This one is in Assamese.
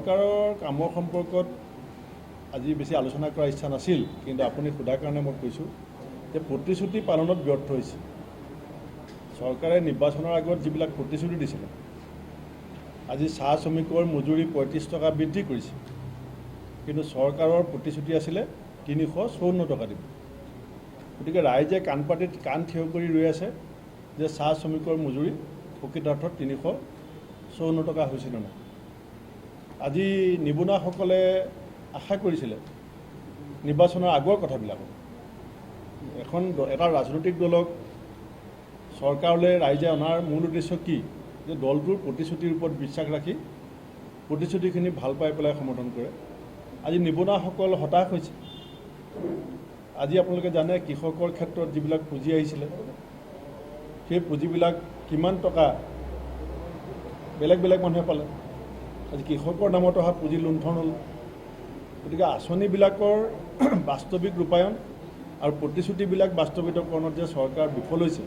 চৰকাৰৰ কামৰ সম্পৰ্কত আজি বেছি আলোচনা কৰাৰ ইচ্ছা নাছিল, কিন্তু আপুনি সোধাৰ কাৰণে মই কৈছোঁ যে প্ৰতিশ্ৰুতি পালনত ব্যৰ্থ হৈছে। চৰকাৰে নিৰ্বাচনৰ আগত যিবিলাক প্ৰতিশ্ৰুতি দিছিলে, আজি চাহ শ্ৰমিকৰ মজুৰি ৩৫ টকা বৃদ্ধি কৰিছে, কিন্তু চৰকাৰৰ প্ৰতিশ্ৰুতি আছিলে ৩৫৪ টকা দিব। গতিকে ৰাইজে কাণ থিয় কৰি ৰৈ আছে যে চাহ শ্ৰমিকৰ মজুৰি প্ৰকৃতাৰ্থত ৩৫৪ টকা হৈছিল নে নাই। আজি নিবনুৱাসকলে আশা কৰিছিলে নিৰ্বাচনৰ আগৰ কথাবিলাকত। এটা ৰাজনৈতিক দলক চৰকাৰলৈ ৰাইজে অনাৰ মূল উদ্দেশ্য কি? যে দলটোৰ প্ৰতিশ্ৰুতিৰ ওপৰত বিশ্বাস ৰাখি প্ৰতিশ্ৰুতিখিনি ভাল পাই পেলাই সমৰ্থন কৰে। আজি নিবনুৱাসকল হতাশ হৈছে। আজি আপোনালোকে জানে কৃষকৰ ক্ষেত্ৰত যিবিলাক পুঁজি আহিছিলে, সেই পুঁজিবিলাক কিমান টকা বেলেগ বেলেগ মানুহে পালে। আজি কৃষকৰ নামত অহা পুঁজি লুণ্ঠন হ'ল। গতিকে আঁচনিবিলাকৰ বাস্তৱিক ৰূপায়ণ আৰু প্ৰতিশ্ৰুতিবিলাক বাস্তৱিতকৰণত যে চৰকাৰ বিফল হৈছে,